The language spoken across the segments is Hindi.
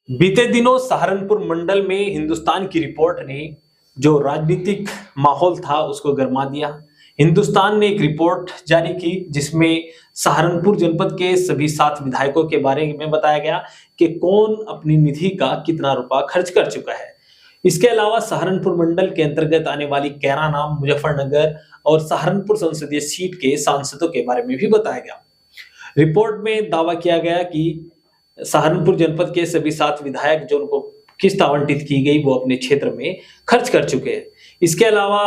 बीते दिनों सहारनपुर मंडल में हिंदुस्तान की रिपोर्ट ने जो राजनीतिक माहौल था उसको गरमा दिया। हिंदुस्तान ने एक रिपोर्ट जारी की जिसमें सहारनपुर जनपद के सभी 7 विधायकों के बारे में बताया गया कि कौन अपनी निधि का कितना रुपया खर्च कर चुका है। इसके अलावा सहारनपुर मंडल के अंतर्गत आने वाली कैराना, मुजफ्फरनगर और सहारनपुर संसदीय सीट के सांसदों के बारे में भी बताया गया। रिपोर्ट में दावा किया गया कि सहारनपुर जनपद के सभी 7 विधायक जो उनको किस्त आवंटित की गई वो अपने क्षेत्र में खर्च कर चुके हैं। इसके अलावा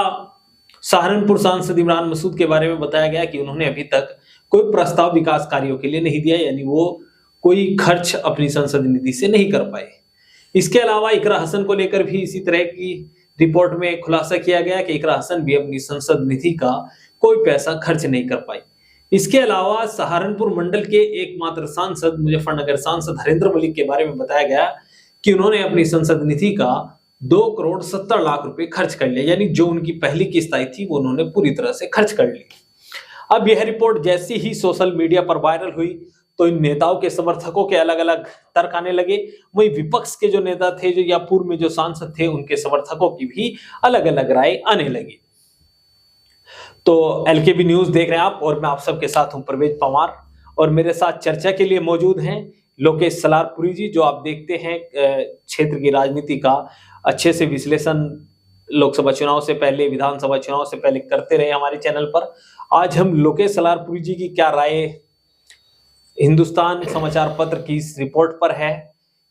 सहारनपुर सांसद इमरान मसूद के बारे में बताया गया कि उन्होंने अभी तक कोई प्रस्ताव विकास कार्यों के लिए नहीं दिया, यानी वो कोई खर्च अपनी संसद निधि से नहीं कर पाए। इसके अलावा इकरा हसन को लेकर भी इसी तरह की रिपोर्ट में खुलासा किया गया कि इकरा हसन भी अपनी संसद निधि का कोई पैसा खर्च नहीं कर पाई। इसके अलावा सहारनपुर मंडल के एकमात्र सांसद मुजफ्फरनगर सांसद हरेंद्र मलिक के बारे में बताया गया कि उन्होंने अपनी संसद निधि का 2,70,00,000 रुपए खर्च कर लिया, यानी जो उनकी पहली किस्त आई थी वो उन्होंने पूरी तरह से खर्च कर ली। अब यह रिपोर्ट जैसी ही सोशल मीडिया पर वायरल हुई तो इन नेताओं के समर्थकों के अलग अलग तर्क आने लगे। वहीं विपक्ष के जो नेता थे जो या पूर्व में जो सांसद थे उनके समर्थकों की भी अलग अलग राय आने लगी। तो एलकेबी न्यूज देख रहे हैं आप और मैं आप सबके साथ हूं परवेज पवार और मेरे साथ चर्चा के लिए मौजूद हैं लोकेश सलारपुरी जी, जो आप देखते हैं क्षेत्र की राजनीति का अच्छे से विश्लेषण लोकसभा चुनाव से पहले, विधानसभा चुनाव से पहले करते रहे हमारे चैनल पर। आज हम लोकेश सलारपुरी जी की क्या राय हिंदुस्तान समाचार पत्र की इस रिपोर्ट पर है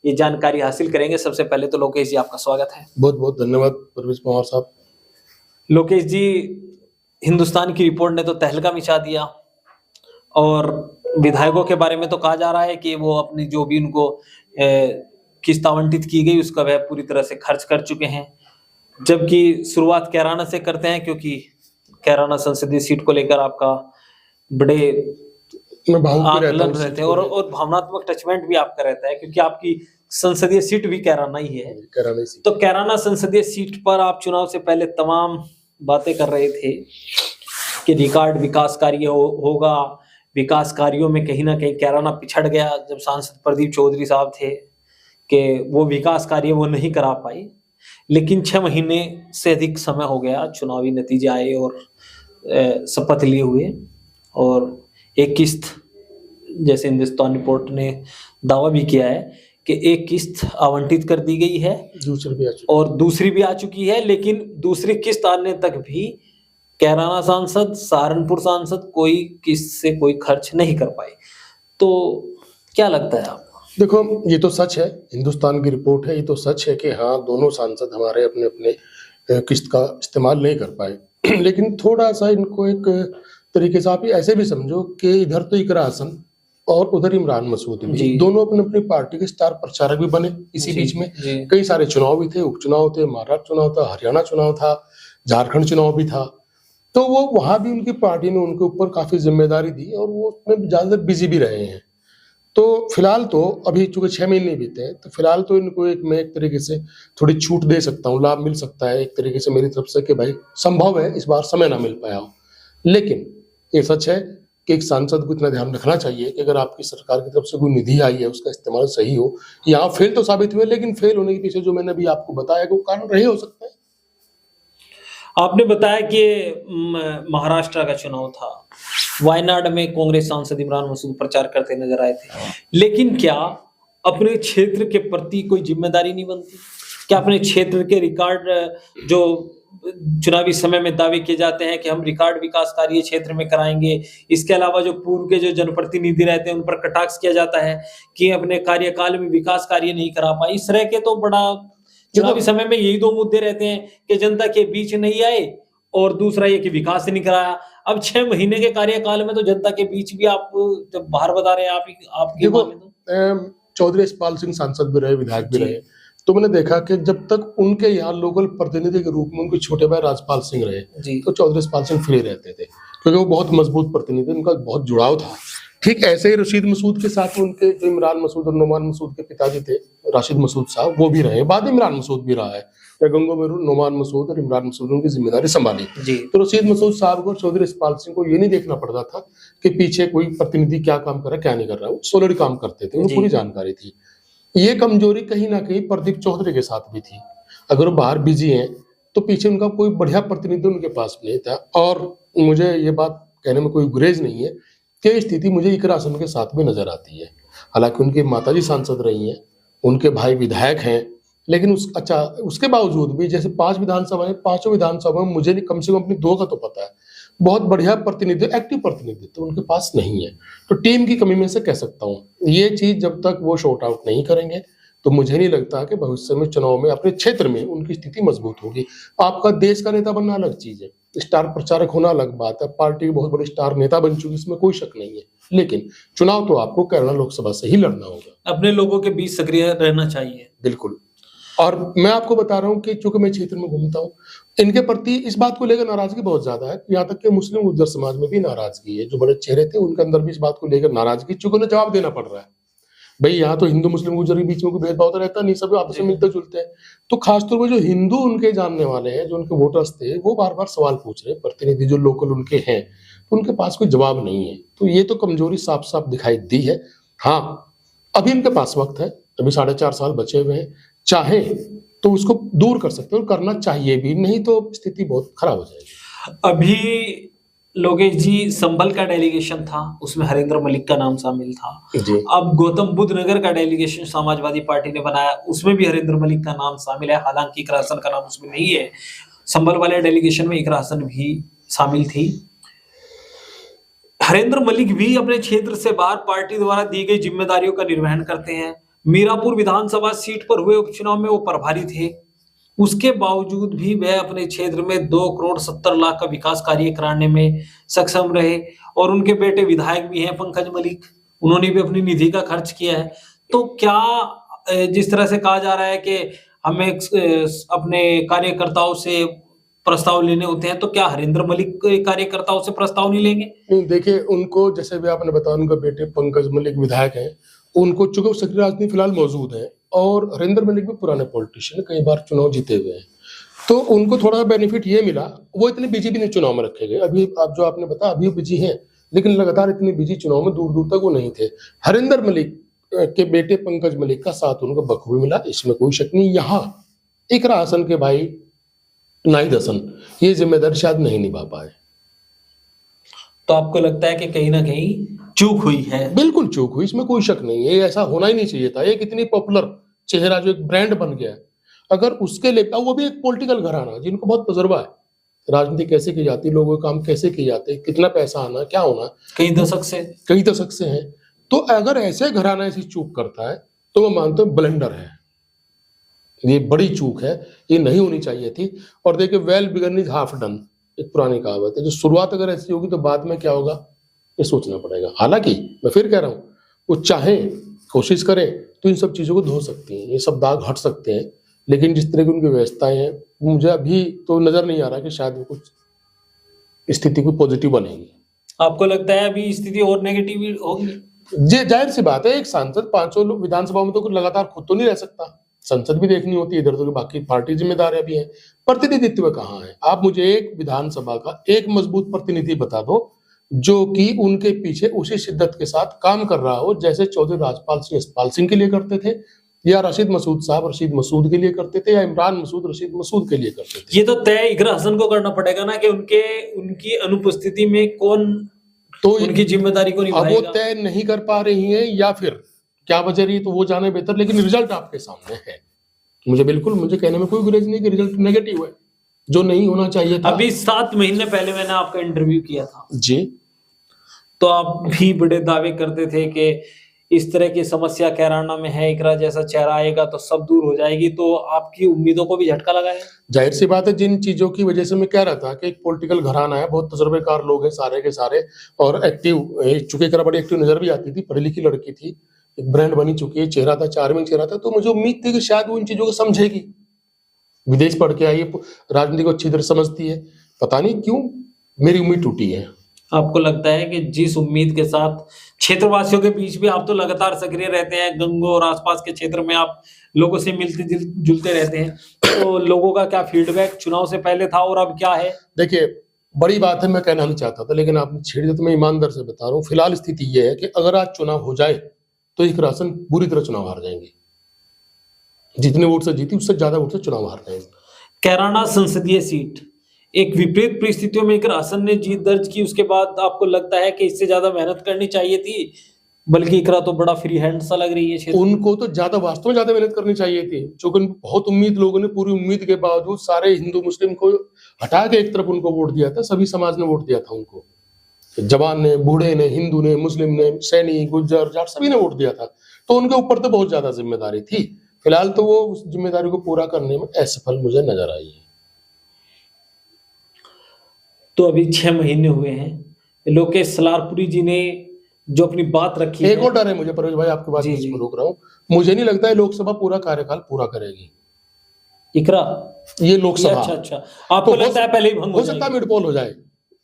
ये जानकारी हासिल करेंगे। सबसे पहले तो लोकेश जी आपका स्वागत है। बहुत बहुत धन्यवाद परवेज पवार साहब। लोकेश जी, हिंदुस्तान की रिपोर्ट ने तो तहलका मचा दिया और विधायकों के बारे में तो कहा जा रहा है कि वो अपनी जो भी उनको किस्त आवंटित की गई उसका वह पूरी तरह से खर्च कर चुके हैं। जबकि शुरुआत कैराना से करते हैं क्योंकि कैराना संसदीय सीट को लेकर आपका बड़े आकलन रहते हैं और भावनात्मक टचमेंट भी आपका रहता है क्योंकि आपकी संसदीय सीट भी कैराना ही है। तो कैराना संसदीय सीट पर आप चुनाव से पहले तमाम बातें कर रहे थे कि रिकॉर्ड विकास कार्य होगा। विकास कार्यों में कहीं ना कहीं कैराना पिछड़ गया जब सांसद प्रदीप चौधरी साहब थे कि वो विकास कार्य वो नहीं करा पाए। लेकिन 6 महीने से अधिक समय हो गया, चुनावी नतीजे आए और शपथ लिए हुए और एक किस्त, जैसे हिंदुस्तान रिपोर्ट ने दावा भी किया है कि एक किस्त आवंटित कर दी गई है, दूसरी भी आ चुकी है। लेकिन दूसरी किस्त आने तक भी कैराना सांसद, सहारनपुर सांसद कोई किस्त से कोई खर्च नहीं कर पाए। तो क्या लगता है आपको? देखो, ये तो सच है, हिंदुस्तान की रिपोर्ट है, ये तो सच है कि हाँ दोनों सांसद हमारे अपने अपने किस्त का इस्तेमाल नहीं कर पाए। लेकिन थोड़ा सा इनको एक तरीके से आप ऐसे भी समझो कि इधर तो इकरा हसन और उधर इमरान मसूद भी दोनों अपनी अपनी पार्टी के स्टार प्रचारक भी बने। इसी बीच में कई सारे चुनाव भी थे, उपचुनाव थे, महाराष्ट्र चुनाव था, हरियाणा चुनाव था, झारखंड चुनाव भी था। तो वो वहां भी उनकी पार्टी ने उनके ऊपर काफी जिम्मेदारी दी और वो उसमें ज्यादातर बिजी भी रहे हैं। तो फिलहाल तो अभी चूंकि 6 महीने बीते हैं तो फिलहाल तो इनको मैं एक तरीके से थोड़ी छूट दे सकता हूँ, लाभ मिल सकता है एक तरीके से मेरी तरफ से कि भाई संभव है इस बार समय ना मिल पाया हो। लेकिन ये सच है कि एक सांसद को इतना ध्यान रखना चाहिए कि अगर आपकी सरकार की तरफ से कोई निधि आई है उसका इस्तेमाल सही हो। यहाँ फेल तो साबित हुए, लेकिन फेल होने के पीछे जो मैंने अभी आपको बताया कि वो कारण रहे हो सकते हैं। आपने बताया कि महाराष्ट्र का चुनाव था, वायनाड में कांग्रेस सांसद इमरान मसूद प्रचार करते नजर आए थे। लेकिन क्या अपने क्षेत्र के प्रति कोई जिम्मेदारी नहीं बनती? क्या अपने क्षेत्र के रिकॉर्ड जो चुनावी समय में दावे किए जाते हैं कि हम रिकॉर्ड विकास कार्य क्षेत्र में कराएंगे, इसके अलावा जो पूर्व के जो जनप्रतिनिधि रहते हैं उन पर कटाक्ष किया जाता है कि अपने कार्यकाल में विकास कार्य नहीं करा पाए। इस तरह के तो बड़ा चुनावी समय में यही 2 मुद्दे रहते हैं कि जनता के बीच नहीं आए और दूसरा ये कि विकास नहीं कराया। अब 6 महीने के कार्यकाल में तो जनता के बीच भी आप जब बाहर बता रहे हैं आपके चौधरी यशपाल सिंह सांसद भी रहे, विधायक भी रहे, तो मैंने देखा कि जब तक उनके यहाँ लोकल प्रतिनिधि के रूप में उनके छोटे भाई राजपाल सिंह रहे तो चौधरी यशपाल सिंह फ्री रहते थे क्योंकि वो बहुत मजबूत प्रतिनिधि, उनका बहुत जुड़ाव था। ठीक ऐसे ही रशीद मसूद के साथ उनके जो इमरान मसूद और नोमान मसूद के पिताजी थे राशिद मसूद साहब, वो भी रहे, बाद में इमरान मसूद भी रहा है। गंगो में नोमान मसूद और इमरान मसूद उनकी जिम्मेदारी संभाली। तो रशीद मसूद साहब को, चौधरी यशपाल सिंह को ये नहीं देखना पड़ता था कि पीछे कोई प्रतिनिधि क्या काम कर रहा है क्या नहीं कर रहा है, वो सोलर काम करते थे, उनको पूरी जानकारी थी। ये कमजोरी कहीं ना कहीं प्रदीप चौधरी के साथ भी थी। अगर वो बाहर बिजी हैं तो पीछे उनका कोई बढ़िया प्रतिनिधि उनके पास नहीं था। और मुझे ये बात कहने में कोई गुरेज नहीं है कि ये स्थिति मुझे इकरा हसन के साथ भी नजर आती है। हालांकि उनकी माताजी सांसद रही हैं, उनके भाई विधायक हैं, लेकिन उसके बावजूद भी जैसे 5 विधानसभा है, 5 विधानसभा में मुझे नहीं, कम से कम अपनी 2 का तो पता है, बहुत बढ़िया प्रतिनिधित्व, एक्टिव प्रतिनिधित्व उनके पास नहीं है। तो टीम की कमी में से कह सकता हूँ ये चीज जब तक वो शॉर्ट आउट नहीं करेंगे तो मुझे नहीं लगता कि भविष्य में चुनाव में अपने क्षेत्र में उनकी स्थिति मजबूत होगी। आपका देश का नेता बनना अलग चीज है, स्टार प्रचारक होना अलग बात है, पार्टी के बहुत बड़े स्टार नेता बन चुकी, इसमें कोई शक नहीं है, लेकिन चुनाव तो आपको केरला लोकसभा से ही लड़ना होगा। अपने लोगों के बीच सक्रिय रहना चाहिए। बिल्कुल। और मैं आपको बता रहा हूँ कि चूंकि मैं क्षेत्र में घूमता हूँ, इनके प्रति इस बात को लेकर नाराजगी बहुत ज्यादा है, यहाँ तक कि मुस्लिम गुर्जर समाज में भी नाराजगी है। जो बड़े चेहरे थे उनके अंदर भी इस बात को लेकर नाराजगी, चूंकि उन्हें जवाब देना पड़ रहा है। भाई यहाँ तो हिंदू मुस्लिम गुर्जर के बीच में कोई भेदभाव तो रहता नहीं, सब आपस में मिलते जुलते हैं। तो खासतौर पर जो हिंदू उनके जानने वाले हैं, जो उनके वोटर्स थे, वो बार बार सवाल पूछ रहे हैं, प्रतिनिधि जो लोकल उनके हैं, तो उनके पास कोई जवाब नहीं है। तो ये तो कमजोरी साफ साफ दिखाई दी है। हाँ, अभी इनके पास वक्त है, अभी 4.5 साल बचे हुए हैं, चाहे तो उसको दूर कर सकते हैं और करना चाहिए भी, नहीं तो स्थिति बहुत खराब हो जाएगी। अभी लोकेश जी, संभल का डेलीगेशन था, उसमें हरेंद्र मलिक का नाम शामिल था। जी। अब गौतम बुद्ध नगर का डेलीगेशन समाजवादी पार्टी ने बनाया, उसमें भी हरेंद्र मलिक का नाम शामिल है, हालांकि इकरा हसन का नाम उसमें नहीं है। संभल वाले डेलीगेशन में इकरा हसन भी शामिल थी। हरेंद्र मलिक भी अपने क्षेत्र से बाहर पार्टी द्वारा दी गई जिम्मेदारियों का निर्वहन करते हैं। मीरापुर विधानसभा सीट पर हुए उपचुनाव में वो प्रभारी थे, उसके बावजूद भी वह अपने क्षेत्र में 2 करोड़ 70 लाख का विकास कार्य कराने में सक्षम रहे। और उनके बेटे विधायक भी हैं पंकज मलिक, उन्होंने भी अपनी निधि का खर्च किया है। तो क्या जिस तरह से कहा जा रहा है कि हमें अपने कार्यकर्ताओं से प्रस्ताव लेने होते हैं, तो क्या हरेंद्र मलिक के कार्यकर्ताओं से प्रस्ताव नहीं लेंगे? नहीं, देखिए, उनको जैसे भी आपने बताया, उनके बेटे पंकज मलिक विधायक हैं, उनको चूंकि सक्रिय राजनीति फिलहाल मौजूद है, और हरेंद्र मलिक भी पुराने पॉलिटिशियन, कई बार चुनाव जीते हुए हैं, तो उनको थोड़ा बेनिफिट ये मिला, वो इतने बिजी भी नहीं चुनाव में रखे गए। अभी आप जो आपने बताया, अभी बिजी हैं, लेकिन लगातार इतने बिजी चुनाव में दूर दूर तक वो नहीं थे। हरेंद्र मलिक के बेटे पंकज मलिक का साथ उनको बखूबी मिला, इसमें कोई शक नहीं। यहाँ इकरा हसन के भाई नाहिद हसन ये जिम्मेदारी शायद नहीं निभा पाए। तो आपको लगता है कि कहीं ना कहीं चूक हुई है? बिल्कुल चूक हुई, इसमें कोई शक नहीं है। ये ऐसा होना ही नहीं चाहिए था। एक इतनी पॉपुलर चेहरा जो एक ब्रांड बन गया है, अगर उसके लिए, वो भी एक पॉलिटिकल घराना जिनको बहुत तजुर्बा है, राजनीति कैसे की जाती है, लोगों के काम कैसे किए जाते हैं, कितना पैसा आना, क्या होना, कई दशक से है। तो अगर ऐसे घराना ऐसी चूक करता है तो मैं मानता हूँ ब्लेंडर है, ये बड़ी चूक है, ये नहीं होनी चाहिए थी। और देखिए, well begun is half done, एक पुरानी कहावत है। जो शुरुआत अगर ऐसी होगी तो बाद में क्या होगा ये सोचना पड़ेगा। हालांकि मैं फिर कह रहा हूँ, वो चाहे कोशिश करें तो इन सब चीजों को धो सकती हैं, ये सब दाग हट सकते हैं, लेकिन जिस तरह की उनकी व्यवस्थाएं हैं, मुझे अभी तो नजर नहीं आ रहा कि शायद वो कुछ स्थिति को पॉजिटिव बनेगी। आपको लगता है अभी स्थिति और नेगेटिव होगी? जी, जाहिर सी बात है, एक सांसद 500 विधानसभा में तो लगातार खुद तो नहीं रह सकता, संसद भी देखनी होती है, इधर तो बाकी पार्टी जिम्मेदारियां भी हैं। प्रतिनिधित्व कहाँ है? आप मुझे एक विधानसभा का एक मजबूत प्रतिनिधि बता दो जो कि उनके पीछे उसी शिद्दत के साथ काम कर रहा हो, जैसे चौधरी राजपाल सिंह यशपाल सिंह के लिए करते थे, या रशीद मसूद साहब रशीद मसूद के लिए करते थे, या इमरान मसूद रशीद मसूद के लिए करते थे। ये तो तय इकरा हसन को करना पड़ेगा ना कि उनकी अनुपस्थिति में कौन तो उनकी जिम्मेदारी को निभाएगा। अब वो तय नहीं कर पा रही हैं या फिर क्या वजह रही, तो वो जाने बेहतर, लेकिन रिजल्ट आपके सामने है। मुझे कहने में कोई गुरेज नहीं कि रिजल्ट नेगेटिव है, जो नहीं होना चाहिए था। अभी 7 महीने पहले मैंने आपका इंटरव्यू किया था जी, तो आप भी बड़े दावे करते थे कि इस तरह की समस्या कैराना में है, इकरा जैसा चेहरा आएगा तो सब दूर हो जाएगी, तो आपकी उम्मीदों को भी झटका लगा है। जाहिर सी बात है, जिन चीजों की वजह से मैं कह रहा था कि एक पॉलिटिकल घराना है, बहुत तजुर्बेकार लोग हैं सारे के सारे, और एक्टिव, चूंकि इकरा बड़ी एक्टिव नजर भी आती थी, पढ़ी लिखी लड़की थी, एक ब्रांड बनी चुकी है, चेहरा था, चार्मिंग चेहरा था, तो मुझे उम्मीद थी कि शायद वो इन चीजों को समझेगी। विदेश पढ़ के आई है, राजनीति को अच्छी तरह समझती है, पता नहीं क्यों मेरी उम्मीद टूटी है। आपको लगता है कि जिस उम्मीद के साथ क्षेत्रवासियों के बीच भी आप तो लगातार सक्रिय रहते हैं, गंगो और आसपास के क्षेत्र में आप लोगों से मिलते जुलते रहते हैं, तो लोगों का क्या फीडबैक चुनाव से पहले था और अब क्या है? देखिए, बड़ी बात है, मैं कहना नहीं चाहता था, लेकिन आपने छेड़ दिया तो मैं ईमानदार से बता रहा हूँ। फिलहाल स्थिति यह है कि अगर आज चुनाव हो जाए तो इकरा हसन बुरी तरह चुनाव हार जाएंगे। जितने वोट से जीती उससे ज्यादा वोट से चुनाव हार रहे हैं। कैराना संसदीय सीट, एक विपरीत परिस्थितियों में इकरा हसन ने जीत दर्ज की, उसके बाद आपको लगता है कि इससे ज्यादा मेहनत करनी चाहिए थी, बल्कि इकरा तो बड़ा फ्री हैंड सा लग रही है क्षेत्र। उनको तो ज्यादा वास्तव में ज्यादा मेहनत करनी चाहिए थी, क्योंकि बहुत उम्मीद, लोगों ने पूरी उम्मीद के बावजूद सारे हिंदू मुस्लिम को हटा के एक तरफ उनको वोट दिया था, सभी समाज ने वोट दिया था उनको, जवान ने, बूढ़े ने, हिंदू ने, मुस्लिम ने, सैनी, गुज्जर, जाट, सभी ने वोट दिया था, तो उनके ऊपर तो बहुत ज्यादा जिम्मेदारी थी। फिलहाल तो वो उस जिम्मेदारी को पूरा करने में असफल मुझे नजर आई है। तो अभी 6 महीने हुए हैं, लोकेश सलारपुरी जी ने जो अपनी बात रखी एक है। और डर है मुझे परवेज भाई, आपकी बात जी, बीच जी। में रोक रहा हूँ, मुझे नहीं लगता है लोकसभा पूरा कार्यकाल पूरा करेगी इकरा, ये लोकसभा। अच्छा, आपको तो लगता है पहले ही भंग हो सकता है मिड पोल हो जाए,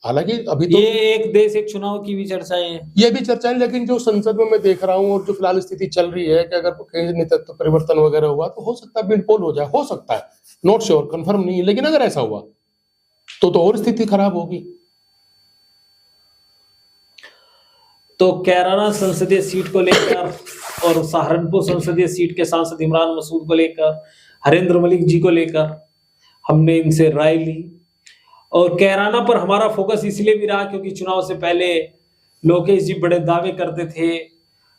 हालांकि अभी तो ये एक देश एक चुनाव की भी चर्चाएं हैं। ये भी चर्चाएं, लेकिन जो संसद में मैं देख रहा हूँ और जो फिलहाल स्थिति चल रही है कि अगर कहीं नेतृत्व परिवर्तन वगैरह हुआ तो हो सकता है मिड पोल हो जाए, हो सकता है, नॉट श्योर, कंफर्म नहीं है, लेकिन अगर ऐसा हुआ तो और स्थिति खराब होगी। तो कैराना संसदीय सीट को लेकर और सहारनपुर संसदीय सीट के सांसद इमरान मसूद को लेकर, हरेंद्र मलिक जी को लेकर हमने इनसे राय ली, और कैराना पर हमारा फोकस इसलिए भी रहा क्योंकि चुनाव से पहले लोकेश जी बड़े दावे करते थे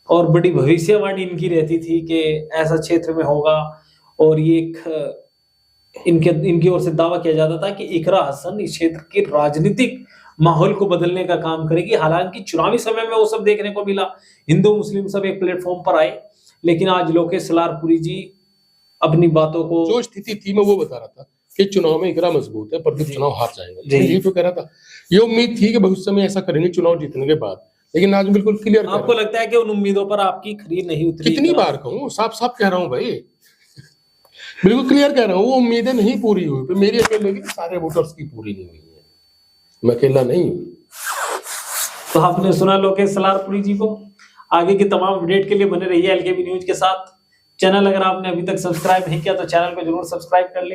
और बड़ी भविष्यवाणी इनकी रहती थी कि ऐसा क्षेत्र में होगा, और ये एक इनकी ओर से दावा किया जाता था कि इकरा हसन इस क्षेत्र के राजनीतिक माहौल को बदलने का काम करेगी। हालांकि चुनावी समय में वो सब देखने को मिला, हिंदू मुस्लिम सब एक प्लेटफॉर्म पर आए, लेकिन आज लोकेश सलारपुरी जी अपनी बातों को, जो स्थिति थी मैं वो बता रहा था कि चुनाव में इकरा मजबूत है, प्रदीप चुनाव हार जाएंगे, यही तो कह रहा था। ये उम्मीद थी कि भविष्य में ऐसा करेंगे चुनाव जीतने के बाद, लेकिन आज बिल्कुल क्लियर। आपको लगता है कि उन उम्मीदों पर आपकी खरी नहीं उतरी? कितनी बार कहूँ, साफ साफ कह रहा हूँ भाई, बिल्कुल क्लियर कह रहा हूँ, वो उम्मीदें नहीं पूरी हुई, तो मेरी अकेले की सारे वोटर्स की पूरी नहीं हुई है, मैं अकेला नहीं हूँ। तो आपने सुना लोकेश सलारपुरी जी को। आगे की तमाम अपडेट के लिए बने रहिए एलकेबी न्यूज के साथ। चैनल अगर आपने अभी तक सब्सक्राइब नहीं किया तो चैनल को जरूर सब्सक्राइब कर ले।